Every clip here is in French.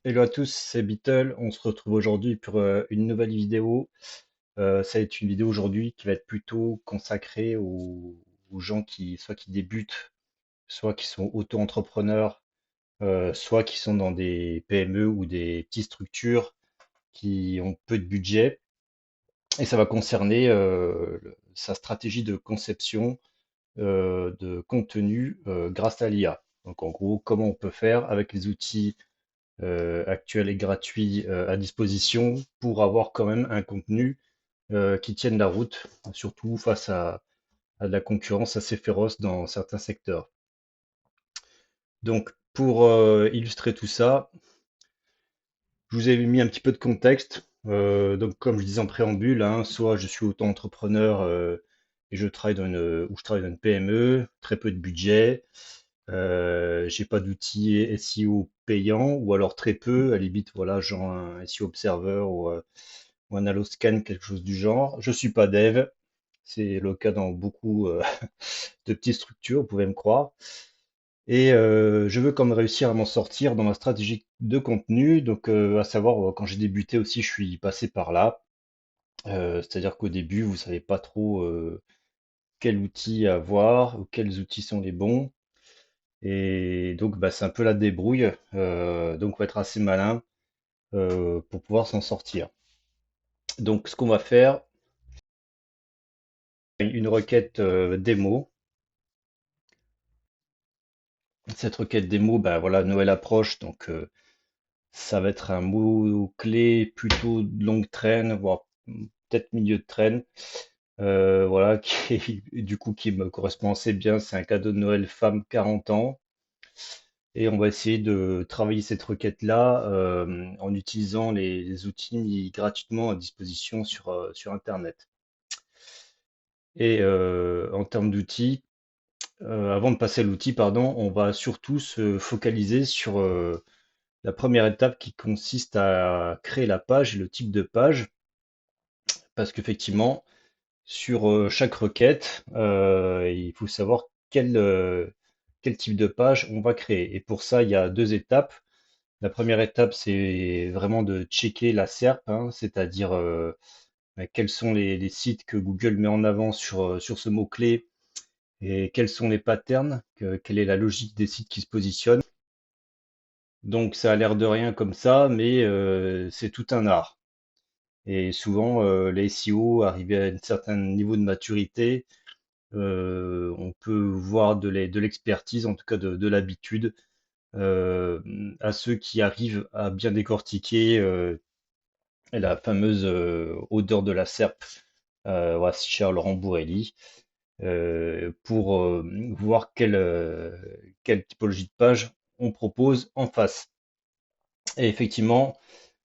Hello à tous, c'est Beatle. On se retrouve aujourd'hui pour une nouvelle vidéo. Ça va être une vidéo aujourd'hui qui va être plutôt consacrée aux gens soit qui débutent, soit qui sont auto-entrepreneurs, soit qui sont dans des PME ou des petites structures qui ont peu de budget. Et ça va concerner sa stratégie de conception de contenu grâce à l'IA. Donc en gros, comment on peut faire avec les outils actuels et gratuits à disposition pour avoir quand même un contenu qui tienne la route, surtout face à de la concurrence assez féroce dans certains secteurs. Donc, pour illustrer tout ça, je vous ai mis un petit peu de contexte. Donc, comme je disais en préambule, hein, soit je suis auto-entrepreneur et je travaille dans une PME, très peu de budget, j'ai pas d'outils SEO payants ou alors très peu, à la limite, voilà, genre un SEO Observer ou un Alloscan, quelque chose du genre. Je suis pas dev, c'est le cas dans beaucoup de petites structures, vous pouvez me croire. Et je veux quand même réussir à m'en sortir dans ma stratégie de contenu. Donc, à savoir, quand j'ai débuté aussi, je suis passé par là. C'est-à-dire qu'au début, vous savez pas trop quel outil avoir ou quels outils sont les bons. Et donc, bah, c'est un peu la débrouille. Donc, on va être assez malin pour pouvoir s'en sortir. Donc, ce qu'on va faire, une requête démo. Cette requête démo, bah voilà, Noël approche, donc ça va être un mot-clé plutôt de longue traîne, voire peut-être milieu de traîne. Voilà, du coup qui me correspond assez bien. C'est un cadeau de Noël femme 40 ans. Et on va essayer de travailler cette requête-là en utilisant les outils mis gratuitement à disposition sur Internet. Et en termes d'outils, avant de passer à l'outil, pardon, on va surtout se focaliser sur la première étape qui consiste à créer la page et le type de page, parce qu'effectivement, sur chaque requête, il faut savoir quel type de page on va créer. Et pour ça, il y a deux étapes. La première étape, c'est vraiment de checker la SERP, hein, c'est-à-dire quels sont les sites que Google met en avant sur ce mot-clé et quels sont les patterns, quelle est la logique des sites qui se positionnent. Donc ça a l'air de rien comme ça, mais c'est tout un art. Et souvent, les SEO, arrivés à un certain niveau de maturité, on peut voir de l'expertise, en tout cas de l'habitude, à ceux qui arrivent à bien décortiquer la fameuse odeur de la serpe, voici cher Laurent Bourrelli, pour voir quelle typologie de page on propose en face. Et effectivement,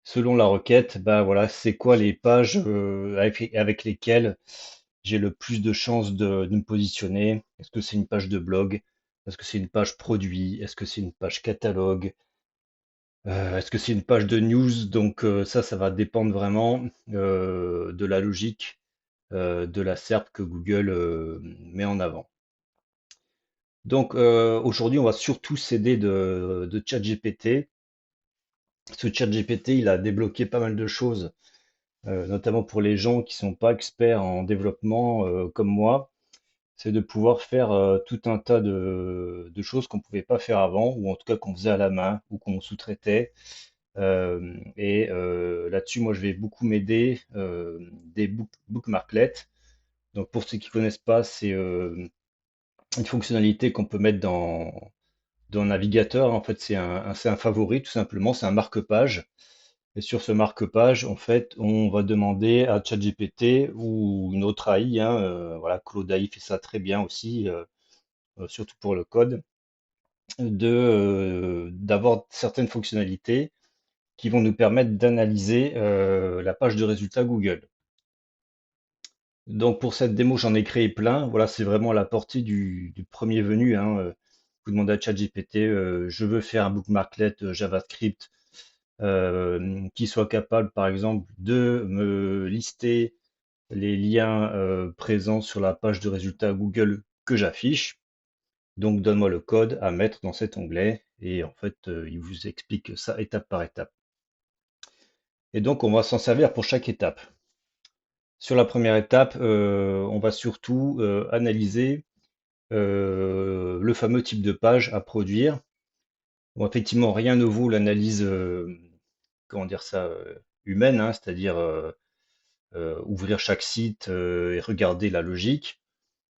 selon la requête, bah voilà, c'est quoi les pages avec lesquelles j'ai le plus de chances de me positionner? Est-ce que c'est une page de blog? Est-ce que c'est une page produit? Est-ce que c'est une page catalogue? Est-ce que c'est une page de news? Donc ça va dépendre vraiment de la logique de la SERP que Google met en avant. Donc aujourd'hui, on va surtout s'aider de ChatGPT. Ce ChatGPT, il a débloqué pas mal de choses notamment pour les gens qui sont pas experts en développement comme moi, c'est de pouvoir faire tout un tas de choses qu'on pouvait pas faire avant, ou en tout cas qu'on faisait à la main, ou qu'on sous-traitait. Et là-dessus, moi, je vais beaucoup m'aider des bookmarklets. Donc, pour ceux qui connaissent pas, c'est une fonctionnalité qu'on peut mettre dans un navigateur. En fait, c'est un favori, tout simplement. C'est un marque-page. Et sur ce marque-page, en fait, on va demander à ChatGPT ou une autre AI, hein, voilà, Claude AI fait ça très bien aussi, surtout pour le code, d'avoir certaines fonctionnalités qui vont nous permettre d'analyser la page de résultats Google. Donc pour cette démo, j'en ai créé plein. Voilà, c'est vraiment à la portée du premier venu, hein. Vous demandez à ChatGPT, je veux faire un bookmarklet JavaScript qui soit capable, par exemple, de me lister les liens présents sur la page de résultats Google que j'affiche. Donc donne-moi le code à mettre dans cet onglet et en fait il vous explique ça étape par étape. Et donc on va s'en servir pour chaque étape. Sur la première étape, on va surtout analyser le fameux type de page à produire. Bon, effectivement, rien ne vaut l'analyse, comment dire ça, humaine, hein, c'est-à-dire ouvrir chaque site et regarder la logique.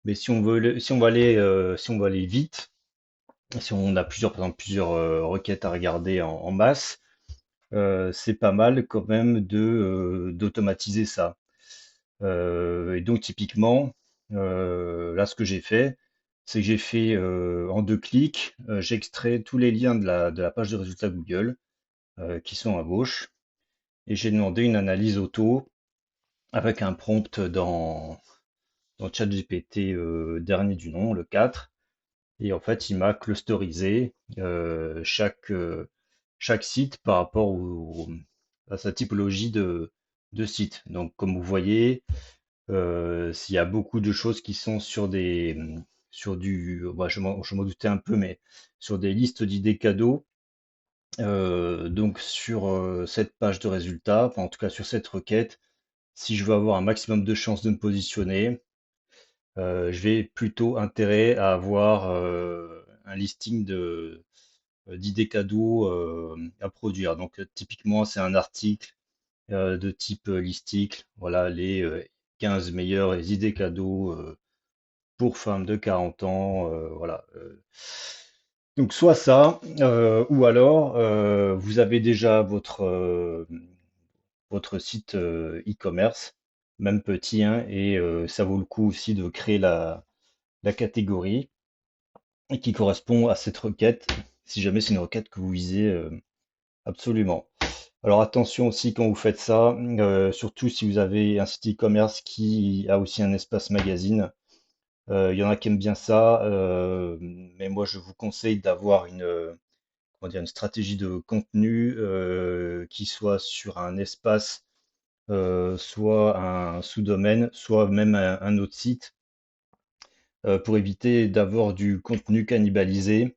Mais si on veut aller vite, si on a par exemple, plusieurs requêtes à regarder en masse, c'est pas mal quand même d'automatiser ça. Et donc typiquement, là ce que j'ai fait, c'est que j'ai fait en 2 clics, j'ai extrait tous les liens de la page de résultats Google qui sont à gauche, et j'ai demandé une analyse auto avec un prompt dans ChatGPT dernier du nom, le 4. Et en fait, il m'a clusterisé chaque site par rapport à sa typologie de site. Donc, comme vous voyez, s'il y a beaucoup de choses qui sont sur du, bah, je m'en doutais un peu, mais sur des listes d'idées cadeaux. Donc, sur cette page de résultats, enfin, en tout cas sur cette requête, si je veux avoir un maximum de chances de me positionner, je vais plutôt intérêt à avoir un listing d'idées cadeaux à produire. Donc, typiquement, c'est un article de type listique. Voilà les 15 meilleures idées cadeaux pour femmes de 40 ans. Voilà. Donc, soit ça, ou alors vous avez déjà votre site e-commerce, même petit, hein, et ça vaut le coup aussi de créer la catégorie et qui correspond à cette requête, si jamais c'est une requête que vous visez absolument. Alors attention aussi quand vous faites ça, surtout si vous avez un site e-commerce qui a aussi un espace magazine. Il y en a qui aiment bien ça, mais moi je vous conseille d'avoir comment dire, une stratégie de contenu qui soit sur un espace, soit un sous-domaine, soit même un autre site, pour éviter d'avoir du contenu cannibalisé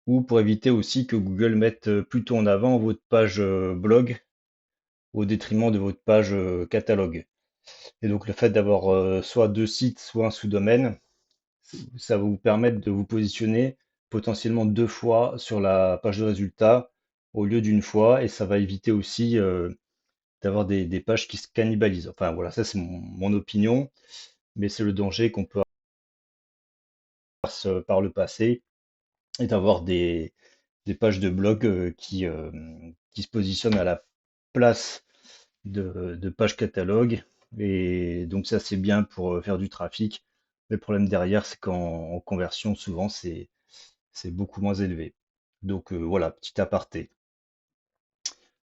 ou pour éviter aussi que Google mette plutôt en avant votre page blog au détriment de votre page catalogue. Et donc le fait d'avoir soit 2 sites, soit un sous-domaine, ça va vous permettre de vous positionner potentiellement 2 fois sur la page de résultats au lieu d'une fois, et ça va éviter aussi d'avoir des pages qui se cannibalisent. Enfin voilà, ça c'est mon opinion, mais c'est le danger qu'on peut avoir par le passé, et d'avoir des pages de blog qui se positionnent à la place de pages catalogue. Et donc ça, c'est bien pour faire du trafic. Mais le problème derrière, c'est qu'en conversion, souvent, c'est beaucoup moins élevé. Donc voilà, petit aparté.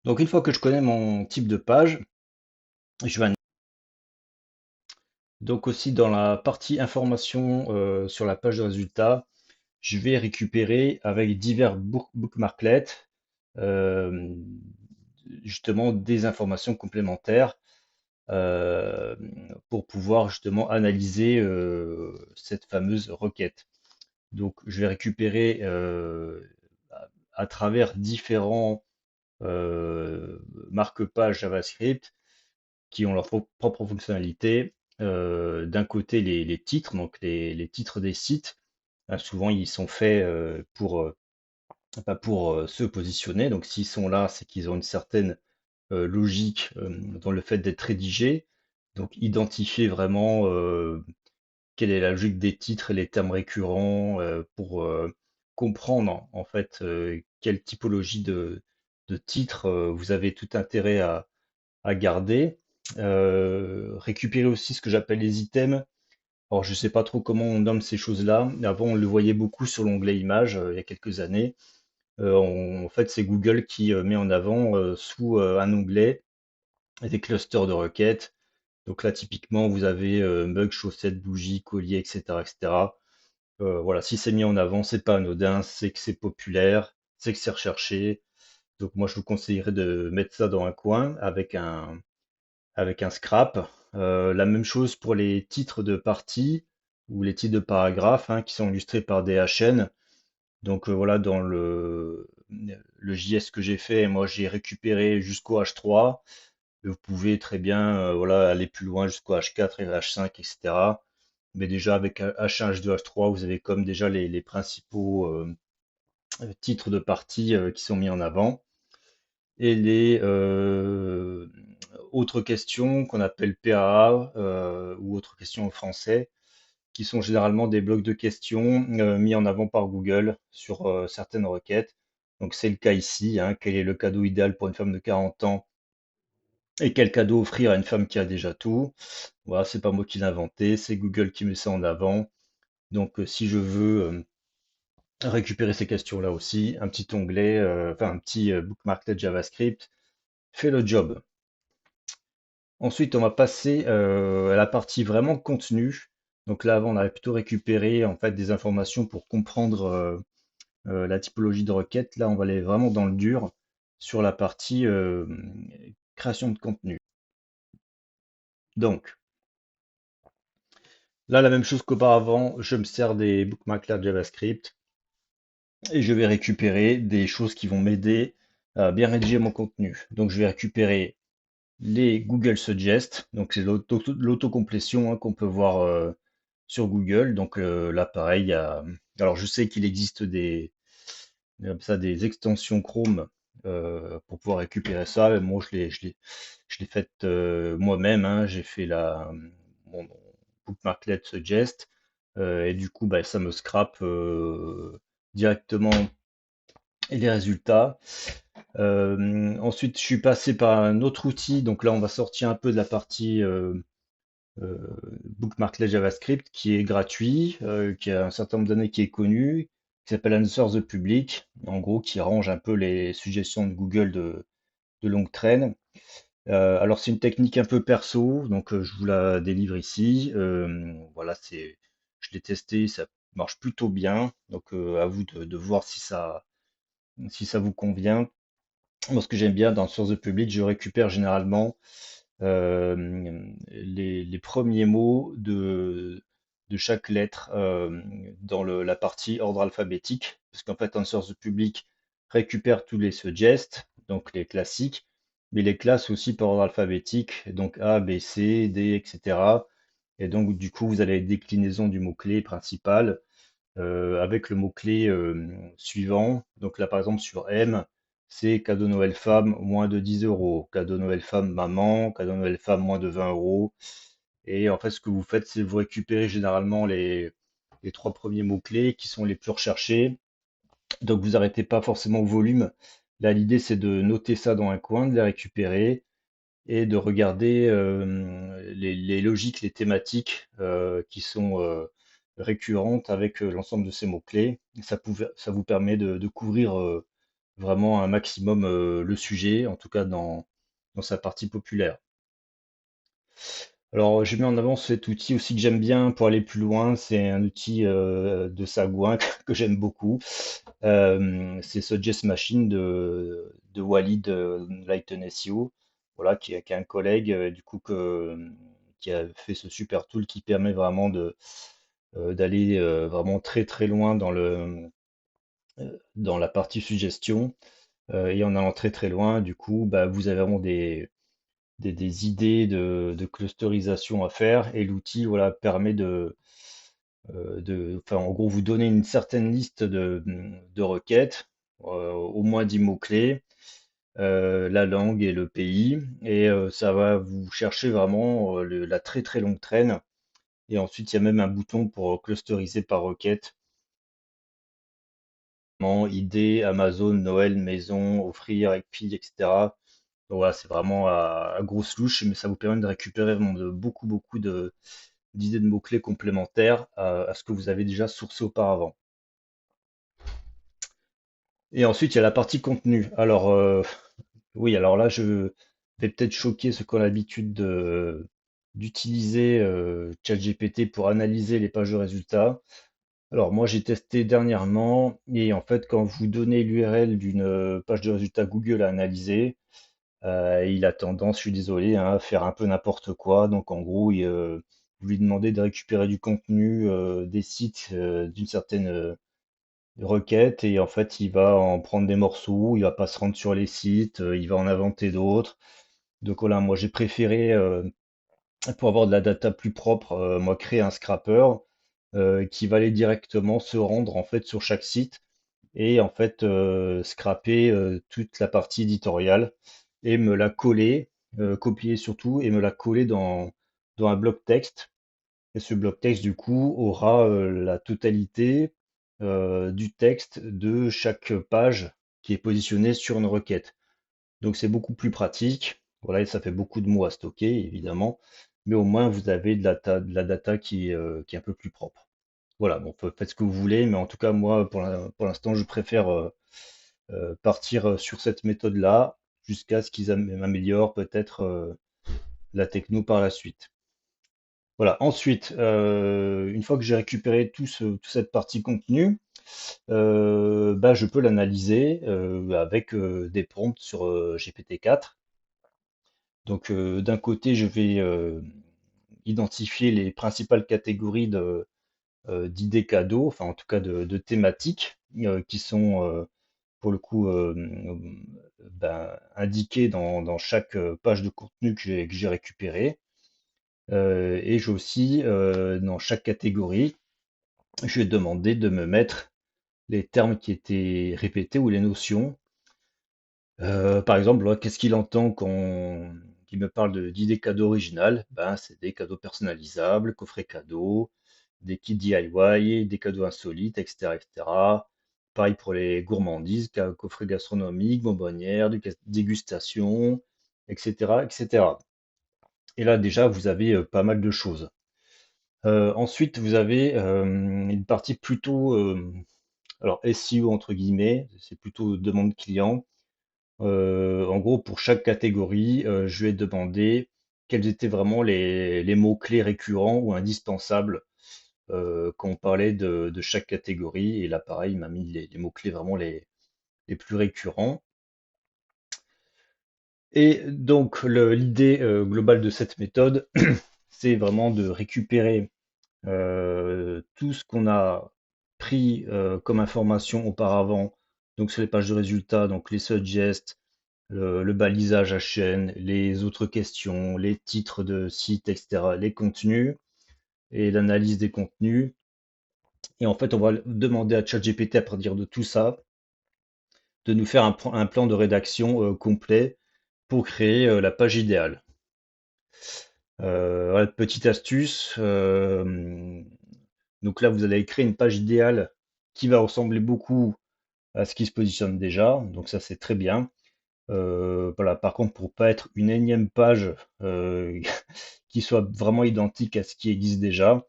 Donc une fois que je connais mon type de page, je vais donc aussi dans la partie information sur la page de résultats, je vais récupérer avec divers bookmarklets euh, justement des informations complémentaires euh, pour pouvoir justement analyser cette fameuse requête. Donc, je vais récupérer à travers différents marque-pages JavaScript qui ont leur propre fonctionnalité. D'un côté, les titres, donc les titres des sites. Souvent, ils sont faits pas pour se positionner. Donc, s'ils sont là, c'est qu'ils ont une certaine logique dans le fait d'être rédigé. Donc, identifier vraiment quelle est la logique des titres et les termes récurrents pour comprendre en fait quelle typologie de titres vous avez tout intérêt à garder. Récupérer aussi ce que j'appelle les items. Alors, je ne sais pas trop comment on nomme ces choses-là. Avant, on le voyait beaucoup sur l'onglet images il y a quelques années. En fait, c'est Google qui met en avant sous un onglet des clusters de requêtes. Donc là, typiquement, vous avez mug, chaussettes, bougies, colliers, etc., etc. Voilà, si c'est mis en avant, c'est pas anodin, c'est que c'est populaire, c'est que c'est recherché. Donc moi, je vous conseillerais de mettre ça dans un coin avec un scrap. La même chose pour les titres de partie. ou les titres de paragraphes hein, qui sont illustrés par des HN. Donc voilà, dans le JS que j'ai fait, moi j'ai récupéré jusqu'au H3. Vous pouvez très bien voilà, aller plus loin jusqu'au H4 et H5, etc. Mais déjà avec H1, H2, H3, vous avez comme déjà les principaux titres de partie qui sont mis en avant. Et les autres questions qu'on appelle PAA ou autres questions en français, qui sont généralement des blocs de questions mis en avant par Google sur certaines requêtes. Donc c'est le cas ici, hein. Quel est le cadeau idéal pour une femme de 40 ans et quel cadeau offrir à une femme qui a déjà tout? Voilà, c'est pas moi qui l'ai inventé, c'est Google qui met ça en avant. Donc si je veux récupérer ces questions-là aussi, un petit onglet, enfin un petit bookmarklet JavaScript fait le job. Ensuite, on va passer à la partie vraiment contenu. Donc là, avant, on avait plutôt récupéré en fait des informations pour comprendre la typologie de requête. Là, on va aller vraiment dans le dur sur la partie création de contenu. Donc, là, la même chose qu'auparavant, je me sers des bookmarklets JavaScript et je vais récupérer des choses qui vont m'aider à bien rédiger mon contenu. Donc, je vais récupérer les Google Suggest, donc c'est l'autocomplétion hein, qu'on peut voir sur Google. Donc là, pareil, alors je sais qu'il existe comme ça, des extensions Chrome pour pouvoir récupérer ça. Mais moi, je l'ai fait moi-même, hein. J'ai fait mon bookmarklet Suggest et du coup, bah, ça me scrape directement les résultats. Ensuite, je suis passé par un autre outil. Donc là, on va sortir un peu de la partie euh, Bookmarklet JavaScript qui est gratuit, qui a un certain nombre d'années qui est connu, qui s'appelle Answer the Public, en gros, qui range un peu les suggestions de Google de longue traîne. Alors, c'est une technique un peu perso, donc je vous la délivre ici. Voilà, je l'ai testé, ça marche plutôt bien. Donc, à vous de voir si ça vous convient. Moi, ce que j'aime bien dans Source de Public, je récupère généralement les premiers mots de chaque lettre dans la partie ordre alphabétique, parce qu'en fait, un source public récupère tous les suggests, donc les classiques, mais les classe aussi par ordre alphabétique, donc A, B, C, D, etc. Et donc, du coup, vous avez une déclinaison du mot-clé principal avec le mot-clé suivant. Donc là, par exemple, sur M, c'est cadeau Noël femme, moins de 10 euros. Cadeau Noël femme maman, cadeau Noël femme, moins de 20 euros. Et en fait, ce que vous faites, c'est vous récupérez généralement les trois premiers mots-clés qui sont les plus recherchés. Donc, vous n'arrêtez pas forcément au volume. Là, l'idée, c'est de noter ça dans un coin, de les récupérer et de regarder les logiques, les thématiques qui sont récurrentes avec l'ensemble de ces mots-clés. Ça vous permet de couvrir vraiment un maximum le sujet, en tout cas dans sa partie populaire. Alors, j'ai mis en avant cet outil aussi que j'aime bien pour aller plus loin. C'est un outil de Sagouin que j'aime beaucoup. C'est Suggest Machine de Walid Lighten SEO, voilà, qui est un collègue du coup qui a fait ce super tool qui permet vraiment d'aller vraiment très très loin dans la partie suggestion. Et en allant très très loin, du coup, bah, vous avez vraiment des idées de clusterisation à faire et l'outil voilà, permet enfin, en gros, vous donner une certaine liste de requêtes, au moins 10 mots-clés, la langue et le pays, et ça va vous chercher vraiment la très très longue traîne. Et ensuite, il y a même un bouton pour clusteriser par requête, idée, Amazon, Noël, maison, offrir, fille, etc. Donc voilà, c'est vraiment à grosse louche, mais ça vous permet de récupérer vraiment beaucoup beaucoup d'idées de mots-clés complémentaires à ce que vous avez déjà sourcé auparavant. Et ensuite, il y a la partie contenu. Alors, oui, alors là, je vais peut-être choquer ceux qui ont l'habitude d'utiliser ChatGPT pour analyser les pages de résultats. Alors, moi, j'ai testé dernièrement, et en fait, quand vous donnez l'URL d'une page de résultats Google à analyser, il a tendance, je suis désolé, hein, à faire un peu n'importe quoi. Donc, en gros, vous lui demandez de récupérer du contenu des sites d'une certaine requête et en fait il va en prendre des morceaux, il va pas se rendre sur les sites, il va en inventer d'autres. Donc voilà, moi j'ai préféré pour avoir de la data plus propre, moi créer un scrapper qui va aller directement se rendre en fait sur chaque site et en fait scraper toute la partie éditoriale et me la coller, copier surtout et me la coller dans un bloc texte. Et ce bloc texte du coup aura la totalité du texte de chaque page qui est positionnée sur une requête. Donc c'est beaucoup plus pratique. Voilà, et ça fait beaucoup de mots à stocker, évidemment, mais au moins vous avez de la data qui est un peu plus propre. Voilà, bon, faites ce que vous voulez, mais en tout cas, moi, pour l'instant, je préfère partir sur cette méthode-là jusqu'à ce qu'ils améliorent peut-être la techno par la suite. Voilà, ensuite, une fois que j'ai récupéré toute cette partie contenu, bah, je peux l'analyser avec des prompts sur GPT-4. Donc, d'un côté, je vais identifier les principales catégories d'idées cadeaux, enfin en tout cas de thématiques, qui sont pour le coup ben, indiquées dans chaque page de contenu que j'ai récupéré. Et j'ai aussi, dans chaque catégorie, je vais demander de me mettre les termes qui étaient répétés ou les notions. Par exemple, là, qu'est-ce qu'il entend quand il me parle d'idées cadeaux originales? Ben, c'est des cadeaux personnalisables, coffrets cadeaux, des kits DIY, des cadeaux insolites, etc., etc. Pareil pour les gourmandises, coffrets gastronomiques, bonbonnières, dégustation, etc., etc. Et là, déjà, vous avez pas mal de choses. Ensuite, vous avez une partie plutôt, alors SEO entre guillemets, c'est plutôt demande client. En gros, pour chaque catégorie, je vais demander quels étaient vraiment les mots-clés récurrents ou indispensables quand on parlait de chaque catégorie. Et là, pareil, il m'a mis les mots-clés vraiment les plus récurrents. Et donc, l'idée globale de cette méthode, c'est vraiment de récupérer tout ce qu'on a pris comme information auparavant, donc sur les pages de résultats, donc les suggests, le balisage à chaîne, les autres questions, les titres de sites, etc., les contenus et l'analyse des contenus. Et en fait, on va demander à ChatGPT à partir de tout ça de nous faire un plan de rédaction complet pour créer la page idéale. Voilà, petite astuce. Donc là, vous allez créer une page idéale qui va ressembler beaucoup à ce qui se positionne déjà. Donc ça, c'est très bien. Voilà, par contre, pour pas être une énième page qui soit vraiment identique à ce qui existe déjà,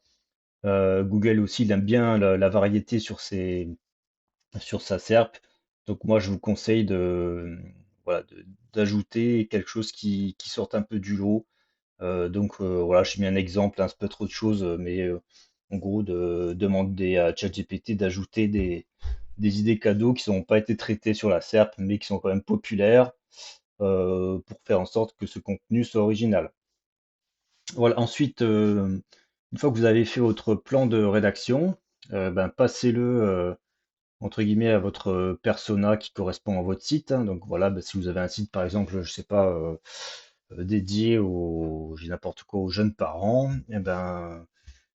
Google aussi, il aime bien la variété sur sa SERP. Donc moi, je vous conseille voilà, d'ajouter quelque chose qui sorte un peu du lot. Donc voilà, j'ai mis un exemple, hein, c'est peut être autre chose, mais en gros, de demander à ChatGPT d'ajouter des idées cadeaux qui n'ont pas été traitées sur la SERP, mais qui sont quand même populaires, pour faire en sorte que ce contenu soit original. Voilà, ensuite, une fois que vous avez fait votre plan de rédaction, ben, passez-le entre guillemets à votre persona qui correspond à votre site, hein. Donc voilà, ben, si vous avez un site par exemple, je sais pas, dédié j'ai n'importe quoi, aux jeunes parents, et ben,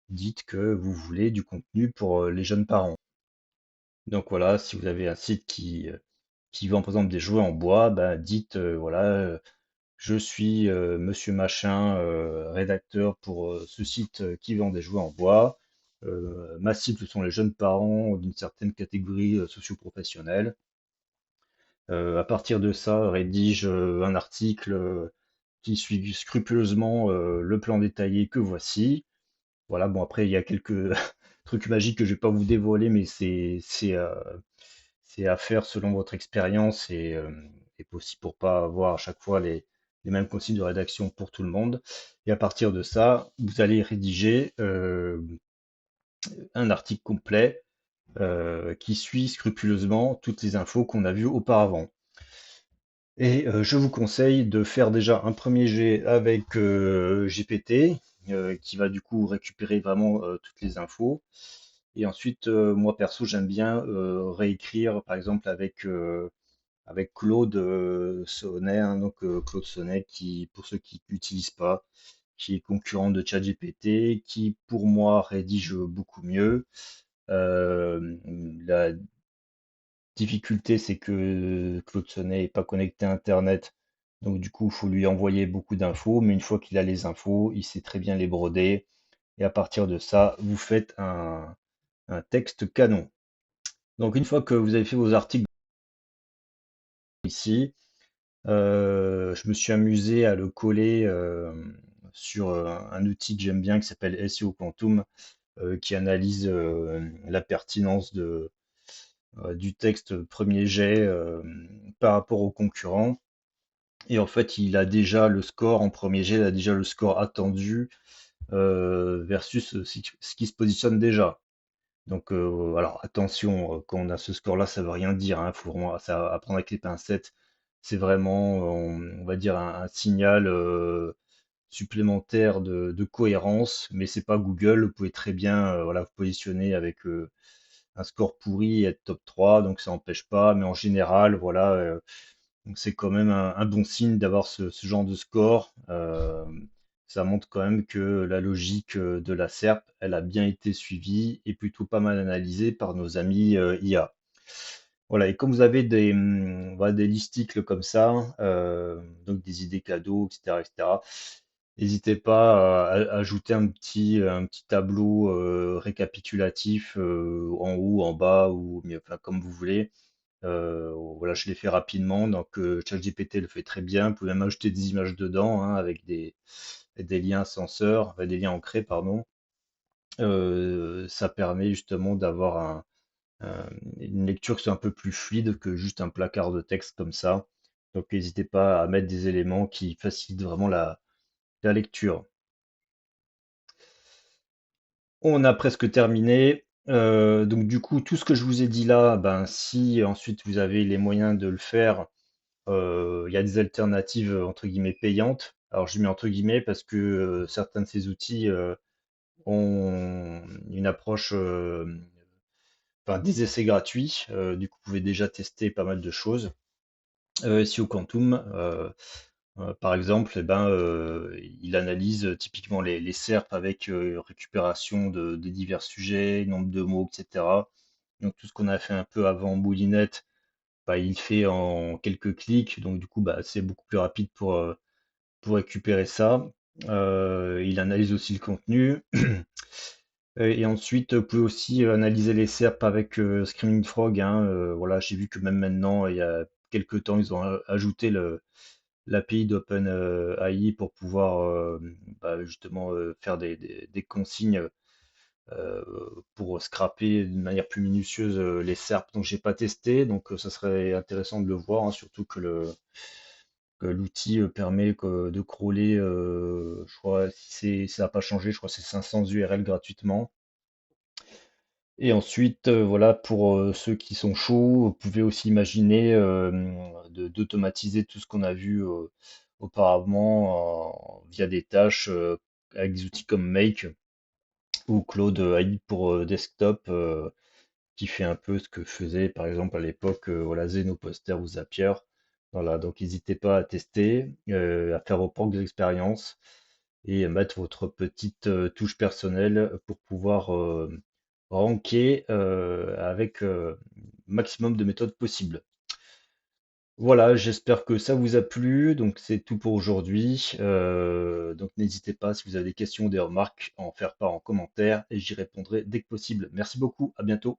dites que vous voulez du contenu pour les jeunes parents. Donc voilà, si vous avez un site qui vend par exemple des jouets en bois, ben, dites voilà, je suis monsieur machin, rédacteur pour ce site qui vend des jouets en bois. Ma cible, ce sont les jeunes parents d'une certaine catégorie socio-professionnelle. À partir de ça, rédige un article qui suit scrupuleusement le plan détaillé que voici. Voilà, bon après il y a quelques trucs magiques que je vais pas vous dévoiler, mais c'est à faire selon votre expérience et aussi pour pas avoir à chaque fois les mêmes consignes de rédaction pour tout le monde. Et à partir de ça, vous allez rédiger un article complet qui suit scrupuleusement toutes les infos qu'on a vues auparavant. Et je vous conseille de faire déjà un premier jet avec GPT, qui va du coup récupérer vraiment toutes les infos. Et ensuite, moi perso, j'aime bien réécrire, par exemple, avec Claude Sonnet, hein, donc Claude Sonnet, qui, pour ceux qui n'utilisent pas, qui est concurrent de ChatGPT, qui pour moi rédige beaucoup mieux. La difficulté, c'est que Claude Sonnet n'est pas connecté à Internet, donc du coup, il faut lui envoyer beaucoup d'infos, mais une fois qu'il a les infos, il sait très bien les broder, et à partir de ça, vous faites un texte canon. Donc une fois que vous avez fait vos articles ici, je me suis amusé à le coller sur un outil que j'aime bien qui s'appelle SEO Quantum, qui analyse la pertinence du texte premier jet par rapport aux concurrents. Et en fait, il a déjà le score en premier jet, il a déjà le score attendu versus ce qui se positionne déjà. Donc, alors attention, quand on a ce score-là, ça veut rien dire, hein, faut vraiment ça à prendre avec les pincettes. C'est vraiment, on va dire, un signal supplémentaire de cohérence, mais c'est pas Google. Vous pouvez très bien, voilà, vous positionner avec un score pourri et être top 3, donc ça n'empêche pas. Mais en général, voilà, donc c'est quand même un bon signe d'avoir ce genre de score. Ça montre quand même que la logique de la SERP, elle a bien été suivie et plutôt pas mal analysée par nos amis IA. Voilà, et comme vous avez voilà, des listicles comme ça, donc des idées cadeaux, etc., etc., n'hésitez pas à ajouter un petit tableau récapitulatif en haut, en bas, ou enfin, comme vous voulez. Voilà, je l'ai fait rapidement, donc ChatGPT le fait très bien. Vous pouvez même ajouter des images dedans, hein, avec des liens senseurs, des liens ancrés, pardon. Ça permet justement d'avoir une lecture qui soit un peu plus fluide que juste un placard de texte comme ça. Donc n'hésitez pas à mettre des éléments qui facilitent vraiment la lecture. On a presque terminé. Donc du coup, tout ce que je vous ai dit là, ben, si ensuite vous avez les moyens de le faire, il y a des alternatives entre guillemets payantes. Alors je mets entre guillemets parce que certains de ces outils ont une approche, enfin des essais gratuits. Du coup, vous pouvez déjà tester pas mal de choses. SEO Quantum, par exemple, eh ben, il analyse typiquement les SERP avec récupération de divers sujets, nombre de mots, etc. Donc tout ce qu'on a fait un peu avant Moulinette, bah, il fait en quelques clics. Donc du coup, bah, c'est beaucoup plus rapide pour récupérer ça. Il analyse aussi le contenu. Et ensuite, vous pouvez aussi analyser les SERP avec Screaming Frog, hein. Voilà, j'ai vu que même maintenant, il y a quelques temps, ils ont ajouté l'API d'OpenAI pour pouvoir bah, justement faire des consignes euh, pour scraper d'une manière plus minutieuse les SERP. Donc j'ai pas testé, donc ça serait intéressant de le voir, hein, surtout que l'outil permet de crawler, je crois, si ça n'a pas changé, je crois que c'est 500 URL gratuitement. Et ensuite, voilà, pour ceux qui sont chauds, vous pouvez aussi imaginer d'automatiser tout ce qu'on a vu auparavant via des tâches avec des outils comme Make ou Claude AI pour desktop, qui fait un peu ce que faisait par exemple à l'époque voilà, Zenoposter ou Zapier. Voilà, donc n'hésitez pas à tester, à faire vos propres expériences et mettre votre petite touche personnelle pour pouvoir ranker avec maximum de méthodes possibles. Voilà, j'espère que ça vous a plu. Donc c'est tout pour aujourd'hui. Donc n'hésitez pas si vous avez des questions ou des remarques à en faire part en commentaire et j'y répondrai dès que possible. Merci beaucoup, à bientôt.